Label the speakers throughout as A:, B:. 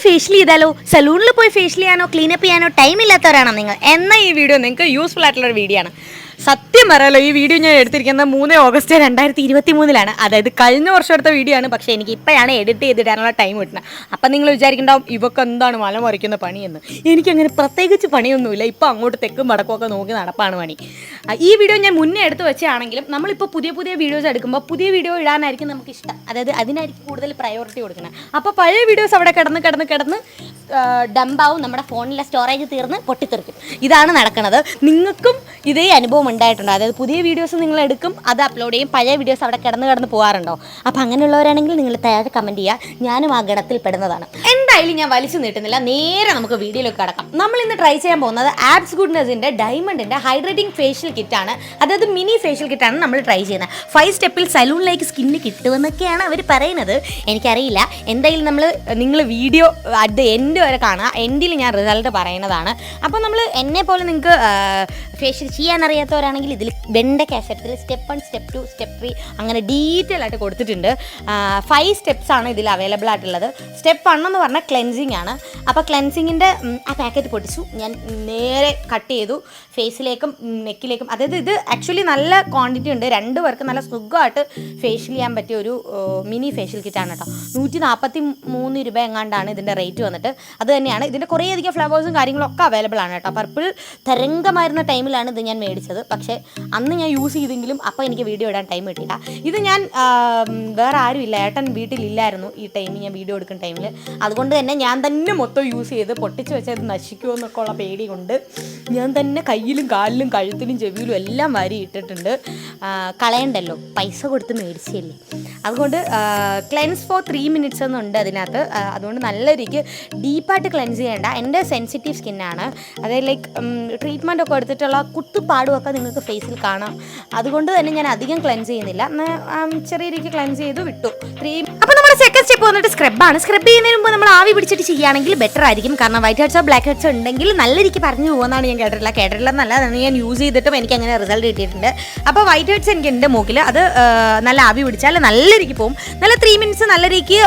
A: Facial ചെയ്താലോ? സലൂണിൽ പോയി facial ചെയ്യാനോ ക്ലീനപ്പ് ചെയ്യാനോ ടൈം ഇല്ലാത്തവരാണോ നിങ്ങൾ? എന്നാൽ ഈ വീഡിയോ നിങ്ങൾക്ക് യൂസ്ഫുൾ ആയിട്ടുള്ളൊരു വീഡിയോ ആണ്. സത്യം പറയാലോ, ഈ വീഡിയോ ഞാൻ എടുത്തിരിക്കുന്നത് 3 ഓഗസ്റ്റ് 2023 അതായത് കഴിഞ്ഞ വർഷം എടുത്ത വീഡിയോ ആണ്. പക്ഷേ എനിക്ക് ഇപ്പോഴാണ് എഡിറ്റ് ചെയ്തിടാനുള്ള ടൈം കിട്ടുന്നത്. അപ്പം നിങ്ങൾ വിചാരിക്കുന്നുണ്ടാവും ഇവക്ക് എന്താണ് മല മറിക്കുന്ന പണിയെന്ന്. എനിക്കങ്ങനെ പ്രത്യേകിച്ച് പണിയൊന്നുമില്ല. ഇപ്പോൾ അങ്ങോട്ട് തെക്കും വടക്കുമൊക്കെ നോക്കി നടപ്പാണ് പണി. ഈ വീഡിയോ ഞാൻ മുന്നേ എടുത്ത് വെച്ചാണെങ്കിലും നമ്മളിപ്പോൾ പുതിയ വീഡിയോസ് എടുക്കുമ്പോൾ പുതിയ വീഡിയോ ഇടാനായിരിക്കും നമുക്ക് ഇഷ്ടം. അതായത് അതിനായിരിക്കും കൂടുതൽ പ്രയോറിറ്റി കൊടുക്കുന്നത്. അപ്പോൾ പഴയ വീഡിയോസ് അവിടെ കിടന്ന് ഡംപാവും, നമ്മുടെ ഫോണിലെ സ്റ്റോറേജ് തീർന്ന് പൊട്ടിത്തെറിക്കും. ഇതാണ് നടക്കുന്നത്. നിങ്ങൾക്കും ഇതേ അനുഭവം ഉണ്ടായിട്ടുണ്ട്. അതായത് പുതിയ വീഡിയോസ് നിങ്ങൾ എടുക്കും, അത് അപ്ലോഡ് ചെയ്യും, പഴയ വീഡിയോസ് അവിടെ കിടന്ന് പോകാറുണ്ടോ? അപ്പോൾ അങ്ങനെയുള്ളവരാണെങ്കിൽ നിങ്ങൾ താഴെ കമൻറ്റ് ചെയ്യുക. ഞാനും ആ ഗണത്തിൽ പെടുന്നതാണ്. എന്തായാലും ഞാൻ വലിച്ചു നീട്ടുന്നില്ല, നേരെ നമുക്ക് വീഡിയോയിലേക്ക് കടക്കാം. നമ്മൾ ഇന്ന് ട്രൈ ചെയ്യാൻ പോകുന്നത് ആബ്സ് ഗുഡ്നെസിൻ്റെ ഡയമണ്ടിൻ്റെ ഹൈഡ്രേറ്റിംഗ് ഫേഷ്യൽ കിറ്റാണ്. അതായത് മിനി ഫേഷ്യൽ കിറ്റാണ് നമ്മൾ ട്രൈ ചെയ്യുന്നത്. 5 സ്റ്റെപ്പിൽ സലൂണിലേക്ക് സ്കിന്നിന് കിട്ടുമെന്നൊക്കെയാണ് അവർ പറയുന്നത്. എനിക്കറിയില്ല. എന്തായാലും നിങ്ങൾ വീഡിയോ അത് എൻഡ് വരെ കാണുക. എൻഡിൽ ഞാൻ റിസൾട്ട് പറയുന്നതാണ്. അപ്പോൾ നമ്മൾ എന്നെ പോലെ നിങ്ങൾക്ക് ഫേഷ്യൽ ചെയ്യാൻ അറിയാത്തവരാണെങ്കിൽ ഇതിൽ വെണ്ട കാസറ്റിൽ സ്റ്റെപ്പ് 1, സ്റ്റെപ്പ് 2, സ്റ്റെപ്പ് 3 അങ്ങനെ ഡീറ്റെയിൽ ആയിട്ട് കൊടുത്തിട്ടുണ്ട്. 5 സ്റ്റെപ്സാണ് ഇതിൽ അവൈലബിൾ ആയിട്ടുള്ളത്. സ്റ്റെപ്പ് 1 എന്ന് പറഞ്ഞാൽ ക്ലെൻസിങ് ആണ്. അപ്പോൾ ക്ലെൻസിങ്ങിൻ്റെ ആ പാക്കറ്റ് പൊട്ടിച്ചു, ഞാൻ നേരെ കട്ട് ചെയ്തു ഫേസിലേക്കും നെക്കിലേക്കും. അതായത് ഇത് ആക്ച്വലി നല്ല ക്വാണ്ടിറ്റി ഉണ്ട്. 2 പേർക്ക് നല്ല സുഖമായിട്ട് ഫേഷ്യൽ ചെയ്യാൻ പറ്റിയ ഒരു മിനി ഫേഷ്യൽ കിറ്റാണ് കേട്ടോ. 143 രൂപ എങ്ങാണ്ടാണ് ഇതിൻ്റെ റേറ്റ് വന്നിട്ട്. അത് തന്നെയാണ് ഇതിൻ്റെ കുറേയധികം ഫ്ലവേഴ്സും കാര്യങ്ങളൊക്കെ അവൈലബിൾ ആണ് കേട്ടോ. പർപ്പിൾ തരംഗമായിരുന്ന ടൈമിലാണ് ഇത് ഞാൻ മേടിച്ചത്. പക്ഷേ അന്ന് ഞാൻ യൂസ് ചെയ്തെങ്കിലും അപ്പോൾ എനിക്ക് വീഡിയോ ഇടാൻ ടൈം കിട്ടിയില്ല. ഇത് ഞാൻ വേറെ ആരും ഇല്ല, ഏട്ടൻ വീട്ടിലില്ലായിരുന്നു ഈ ടൈമിൽ, ഞാൻ വീഡിയോ എടുക്കുന്ന ടൈമിൽ. അതുകൊണ്ട് തന്നെ ഞാൻ തന്നെ മൊത്തം യൂസ് ചെയ്ത് പൊട്ടിച്ച് വെച്ചത് നശിക്കുമോ എന്നൊക്കെ ഉള്ള പേടി കൊണ്ട് ഞാൻ തന്നെ കയ്യിലും കാലിലും കഴുത്തിലും ചെവിയിലും എല്ലാം വാരി ഇട്ടിട്ടുണ്ട്. കളയണ്ടല്ലോ, പൈസ കൊടുത്ത് മേടിച്ചല്ലേ. അതുകൊണ്ട് ക്ലെൻസ് ഫോർ 3 മിനിറ്റ്സ് എന്നുണ്ട് അതിനകത്ത്. അതുകൊണ്ട് നല്ല രീതിക്ക് ഡീപ്പായിട്ട് ക്ലെൻസ് ചെയ്യേണ്ട. എൻ്റെ സെൻസിറ്റീവ് സ്കിന്നാണ്. അതായത് ലൈക്ക് ട്രീറ്റ്മെൻ്റ് ഒക്കെ എടുത്തിട്ടുള്ള കുത്തുപാടുമൊക്കെ നിങ്ങൾക്ക് ഫേസിൽ കാണാം. അതുകൊണ്ട് തന്നെ ഞാൻ അധികം ക്ലെൻസ് ചെയ്യുന്നില്ല. ചെറിയ രീതിക്ക് ക്ലെൻസ് ചെയ്ത് വിട്ടു. അപ്പോൾ നമ്മുടെ സെക്കൻഡ് സ്റ്റെപ്പ് വന്നിട്ട് സ്ക്രബാണ്. സ്ക്രബ് ചെയ്യുന്നതിന് മുമ്പ് നമ്മൾ ആവി പിടിച്ചിട്ട് ചെയ്യുകയാണെങ്കിൽ ബെറ്റർ ആയിരിക്കും. കാരണം വൈറ്റ് ഹെഡ്സോ ബ്ലാക്ക് ഹെഡ്സോ ഉണ്ടെങ്കിൽ നല്ല രീതിക്ക് പറഞ്ഞു പോകുന്നതാണ് ഞാൻ കേട്ടിട്ടില്ലെന്നല്ല, അതാണ് ഞാൻ യൂസ് ചെയ്തിട്ടും എനിക്ക് അങ്ങനെ റിസൾട്ട് കിട്ടിയിട്ടുണ്ട്. അപ്പോൾ വൈറ്റ് ഹെഡ്സ് എനിക്കുണ്ട് മൂക്കിൽ, അത് നല്ല ആവി പിടിച്ചാൽ നല്ല രീതിക്ക് പോകും. നല്ല 3 മിനിറ്റ്സ് നല്ല രീതിക്ക്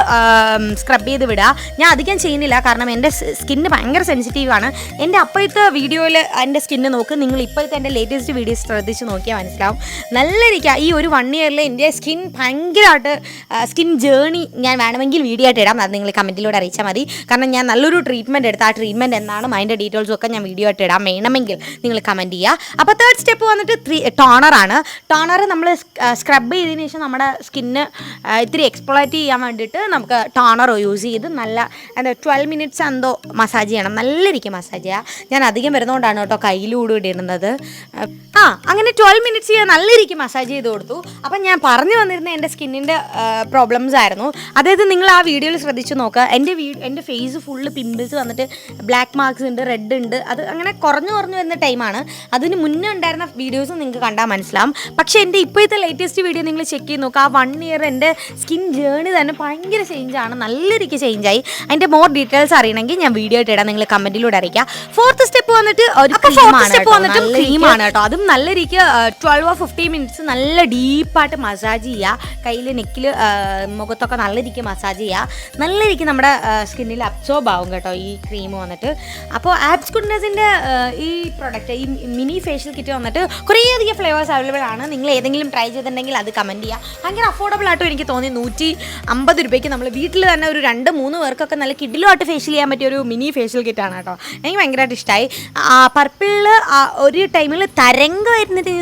A: സ്ക്രബ് ചെയ്ത് വിടുക. ഞാൻ അധികം ചെയ്യുന്നില്ല, കാരണം എൻ്റെ സ്കിന്ന് ഭയങ്കര സെൻസിറ്റീവാണ്. എൻ്റെ അപ്പോഴത്തെ വീഡിയോയിൽ എൻ്റെ സ്കിന്ന് നോക്ക്, നിങ്ങൾ ഇപ്പോഴത്തെ എൻ്റെ ലേറ്റസ്റ്റ് വീഡിയോസ് ശ്രദ്ധിച്ച് നോക്കിയാൽ മനസ്സിലാവും. നല്ല രീതിക്ക് ഈ ഒരു 1 ഇയറിൽ എൻ്റെ സ്കിൻ ഭയങ്കരമായിട്ട് സ്കിൻ ജേണി ഞാൻ വേണമെങ്കിൽ വീഡിയോ ആയിട്ട് ഇടാം. അത് നിങ്ങൾ കമൻറ്റിലൂടെ അറിയിച്ചാൽ മതി. കാരണം ഞാൻ നല്ലൊരു ട്രീറ്റ്മെൻറ്റ് എടുത്ത് ആ ട്രീറ്റ്മെൻറ്റ് എന്നാണ് അതിൻ്റെ ഡീറ്റെയിൽസും ഒക്കെ ഞാൻ വീഡിയോ ആയിട്ട് ഇടാം. വേണമെങ്കിൽ നിങ്ങൾ കമൻറ്റ് ചെയ്യുക. അപ്പോൾ തേർഡ് സ്റ്റെപ്പ് വന്നിട്ട് ടോണറാണ്. ടോണർ നമ്മൾ സ്ക്രബ് ചെയ്തതിന് ശേഷം നമ്മുടെ സ്കിന്ന് ഇത്തിരി എക്സ്പ്ലോയിറ്റ് ചെയ്യാൻ വേണ്ടിയിട്ട് നമുക്ക് ടോണർ യൂസ് ചെയ്ത് നല്ല 12 മിനിറ്റ്സ് എന്തോ മസാജ് ചെയ്യണം. നല്ല രീതിക്ക് മസാജ് ചെയ്യുക. ഞാൻ അധികം വരുന്നതുകൊണ്ടാണ് കേട്ടോ കയ്യിലൂടെ ഇടുന്നത്. അങ്ങനെ 12 മിനിറ്റ്സ് ചെയ്യാൻ നല്ല രീതിക്ക് മസാജ് ചെയ്ത് കൊടുത്തു. അപ്പം ഞാൻ പറഞ്ഞു വന്നിരുന്ന എൻ്റെ സ്കിന്നിൻ്റെ പ്രോബ്ലംസ് ആയിരുന്നു. അതായത് നിങ്ങൾ ആ വീഡിയോയിൽ ശ്രദ്ധിച്ച് നോക്കുക. എൻ്റെ ഫേസ് ഫുള്ള് പിമ്പിൾസ് വന്നിട്ട് ബ്ലാക്ക് മാർക്സ് ഉണ്ട്, റെഡ് ഉണ്ട്. അത് അങ്ങനെ കുറഞ്ഞു വരുന്ന ടൈമാണ്. അതിന് മുന്നേ ഉണ്ടായിരുന്ന വീഡിയോസ് നിങ്ങൾക്ക് കണ്ടാൽ മനസ്സിലാവും. പക്ഷേ എൻ്റെ ഇപ്പോഴത്തെ ലേറ്റസ്റ്റ് വീഡിയോ നിങ്ങൾ ചെക്ക് ചെയ്ത് നോക്കുക. ആ 1 ഇയർ എൻ്റെ സ്കിൻ ജേണി തന്നെ ഭയങ്കര ചേഞ്ചാണ്. നല്ല രീതിക്ക് ചേഞ്ചായി. അതിൻ്റെ മോർ ഡീറ്റെയിൽസ് അറിയണമെങ്കിൽ ഞാൻ വീഡിയോ ആയിട്ട് ഇടാം, നിങ്ങൾ കമൻറ്റിലൂടെ അറിയിക്കുക. ഫോർത്ത് സ്റ്റെപ്പ് വന്നിട്ട് ക്രീമാണ് കേട്ടോ. അതും നല്ല രീതിക്ക് 12 or 15 മിനിറ്റ്സ് നല്ല ഡീപ്പായിട്ട് മസാജ് ചെയ്യുക. കയ്യിൽ നെക്കിൽ മുഖത്തൊക്കെ നല്ല രീതിക്ക് മസാജ് ചെയ്യുക. നല്ല രീതിക്ക് നമ്മുടെ സ്കിന്നിൽ അബ്സോർബ് ആവും കേട്ടോ ഈ ക്രീം വന്നിട്ട്. അപ്പോൾ ആബ്സ് ഗുഡ്നെസിൻ്റെ ഈ പ്രൊഡക്റ്റ്, ഈ മിനി ഫേഷ്യൽ കിറ്റ് വന്നിട്ട് കുറേയധികം ഫ്ലേവേഴ്സ് അവൈലബിൾ ആണ്. നിങ്ങൾ ഏതെങ്കിലും ട്രൈ ചെയ്തിട്ടുണ്ടെങ്കിൽ അത് കമൻറ്റ് ചെയ്യുക. ഭയങ്കര അഫോർഡബിൾ ആയിട്ടും എനിക്ക് തോന്നി. 150 രൂപയ്ക്ക് നമ്മൾ വീട്ടിൽ തന്നെ ഒരു 2-3 പേർക്കൊക്കെ നല്ല കിഡിലുമായിട്ട് ഫേഷ്യൽ ചെയ്യാൻ പറ്റിയ ഒരു മിനി ഫേഷ്യൽ കിറ്റാണ് കേട്ടോ. എനിക്ക് ഭയങ്കരമായിട്ട് ഇഷ്ടമായി. പർപ്പിളിൽ ഒരു ടൈമിൽ തരംഗമായിരുന്നിട്ട്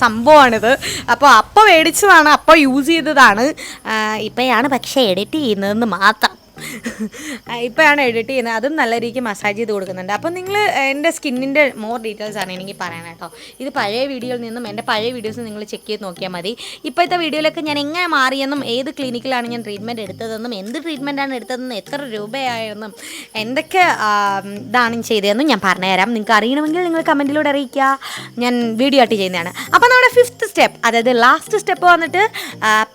A: സംഭവമാണിത്. അപ്പോൾ മേടിച്ചതാണ്, അപ്പോൾ യൂസ് ചെയ്തതാണ്. ഇപ്പോഴാണ് പക്ഷേ എഡിറ്റ് ചെയ്യുന്നതെന്ന് മാത്രം. ഇപ്പോഴാണ് എഡിറ്റ് ചെയ്യുന്നത്. അതും നല്ല രീതിക്ക് മസാജ് ചെയ്ത് കൊടുക്കുന്നുണ്ട്. അപ്പോൾ നിങ്ങൾ എൻ്റെ സ്കിന്നിൻ്റെ മോർ ഡീറ്റെയിൽസ് അറിയണമെങ്കിൽ പറയണം കേട്ടോ. ഇത് പഴയ വീഡിയോയിൽ നിന്നും എൻ്റെ പഴയ വീഡിയോസ് നിങ്ങൾ ചെക്ക് ചെയ്ത് നോക്കിയാൽ മതി. ഇപ്പോഴത്തെ വീഡിയോയിലൊക്കെ ഞാൻ എങ്ങനെ മാറിയെന്നും ഏത് ക്ലിനിക്കിലാണ് ഞാൻ ട്രീറ്റ്മെൻറ്റ് എടുത്തതെന്നും എന്ത് ട്രീറ്റ്മെൻറ്റാണ് എടുത്തതെന്നും എത്ര രൂപയായെന്നും എന്തൊക്കെ ഇതാണ് ചെയ്തതെന്നും ഞാൻ പറഞ്ഞുതരാം. നിങ്ങൾക്ക് അറിയണമെങ്കിൽ നിങ്ങൾ കമൻറ്റിലൂടെ അറിയിക്കുക. ഞാൻ വീഡിയോ ആയിട്ട് ചെയ്യുന്നതാണ്. അപ്പോൾ നമ്മുടെ 5th സ്റ്റെപ്പ്, അതായത് ലാസ്റ്റ് സ്റ്റെപ്പ് വന്നിട്ട്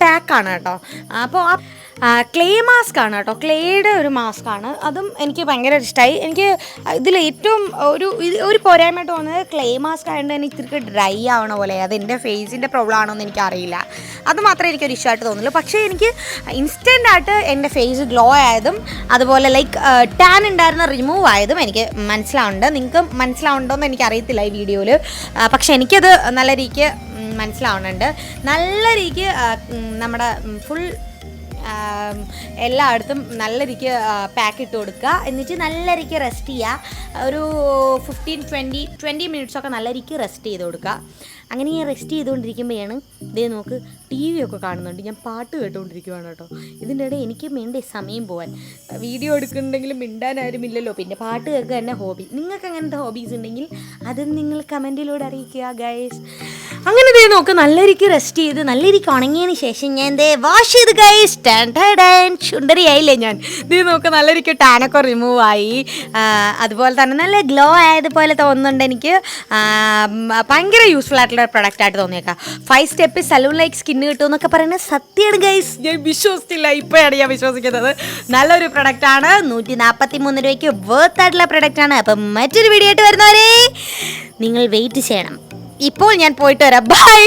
A: പാക്കാണ് കേട്ടോ. അപ്പോൾ ക്ലേ മാസ്ക് ആണ് കേട്ടോ, ക്ലേയുടെ ഒരു മാസ്ക് ആണ്. അതും എനിക്ക് ഭയങ്കര ഇഷ്ടമായി. എനിക്ക് ഇതിൽ ഏറ്റവും ഒരു പോരായ്മയായിട്ട് തോന്നുന്നത് ക്ലേ മാസ്ക് ആയതുകൊണ്ട് തന്നെ ഇത്തിരി ഡ്രൈ ആവണ പോലെ. അത് എൻ്റെ ഫേസിൻ്റെ പ്രോബ്ലം ആണോ എന്ന് എനിക്കറിയില്ല. അത് മാത്രമേ എനിക്കൊരു ഇഷ്യൂ ആയിട്ട് തോന്നുള്ളൂ. പക്ഷേ എനിക്ക് ഇൻസ്റ്റൻ്റ് ആയിട്ട് എൻ്റെ ഫേസ് ഗ്ലോ ആയതും അതുപോലെ ലൈക്ക് ടാൻ ഉണ്ടായിരുന്ന റിമൂവ് ആയതും എനിക്ക് മനസ്സിലാവുന്നുണ്ട്. നിങ്ങൾക്ക് മനസ്സിലാവുന്നുണ്ടോയെന്ന് എനിക്കറിയത്തില്ല ഈ വീഡിയോയിൽ. പക്ഷേ എനിക്കത് നല്ല രീതിക്ക് മനസ്സിലാവുന്നുണ്ട്. നല്ല രീതിക്ക് നമ്മുടെ ഫുൾ എല്ലായിടത്തും നല്ല രീതിക്ക് പാക്ക് ഇട്ട് കൊടുക്കുക. എന്നിട്ട് നല്ല രീതിക്ക് റെസ്റ്റ് ചെയ്യുക. ഒരു 15-20 മിനിറ്റ്സൊക്കെ നല്ല രീതിക്ക് റെസ്റ്റ് ചെയ്ത് കൊടുക്കുക. അങ്ങനെ ഞാൻ റെസ്റ്റ് ചെയ്തുകൊണ്ടിരിക്കുമ്പോഴാണ് ഇതേ നോക്ക് TV ഒക്കെ കാണുന്നുണ്ട്. ഞാൻ പാട്ട് കേട്ടുകൊണ്ടിരിക്കുവാണ് കേട്ടോ. ഇതിൻ്റെ ഇടയിൽ എനിക്ക് വേണ്ടേ സമയം പോകാൻ. വീഡിയോ എടുക്കുന്നുണ്ടെങ്കിലും മിണ്ടാൻ ആരുമില്ലല്ലോ, പിന്നെ പാട്ട് കേൾക്കുക തന്നെ ഹോബി. നിങ്ങൾക്ക് അങ്ങനത്തെ ഹോബീസ് ഉണ്ടെങ്കിൽ അത് നിങ്ങൾ കമൻറ്റിലൂടെ അറിയിക്കുക ഗൈസ്. അങ്ങനെ ഇതേ നോക്ക് നല്ല രീതിക്ക് റെസ്റ്റ് ചെയ്ത് നല്ല രീതിക്ക് ഉണങ്ങിയതിന് ശേഷം ഞാൻ എന്തേ വാഷ് ചെയ്ത് ഗൈസ്. ചുണ്ടരിയായില്ലേ ഞാൻ. ഇത് നോക്ക് നല്ല രീതിക്ക് ടാനൊക്കെ റിമൂവ് ആയി. അതുപോലെ തന്നെ നല്ല ഗ്ലോ ആയതുപോലെ തോന്നുന്നുണ്ട് എനിക്ക്. ഭയങ്കര യൂസ്ഫുൾ ആയിട്ടുള്ള പ്രൊഡക്റ്റ് ആയിട്ട് തോന്നിയേക്കാം. 5 സ്റ്റെപ്പ് സലൂൺ ലൈക്ക് സ്കിന്ന് കിട്ടുമെന്നൊക്കെ പറയുന്നത് സത്യമാണ് ഗൈസ്. ഞാൻ വിശ്വസിച്ചില്ല, ഇപ്പോഴാണ് ഞാൻ വിശ്വസിക്കുന്നത്. നല്ലൊരു പ്രൊഡക്റ്റാണ്. 143 രൂപയ്ക്ക് വർത്ത് ആയിട്ടുള്ള പ്രൊഡക്റ്റാണ്. അപ്പം മറ്റൊരു വീഡിയോ ആയിട്ട് വരുന്നവരെ നിങ്ങൾ വെയിറ്റ് ചെയ്യണം. ഇപ്പോൾ ഞാൻ പോയിട്ട് വരാം. ബൈ.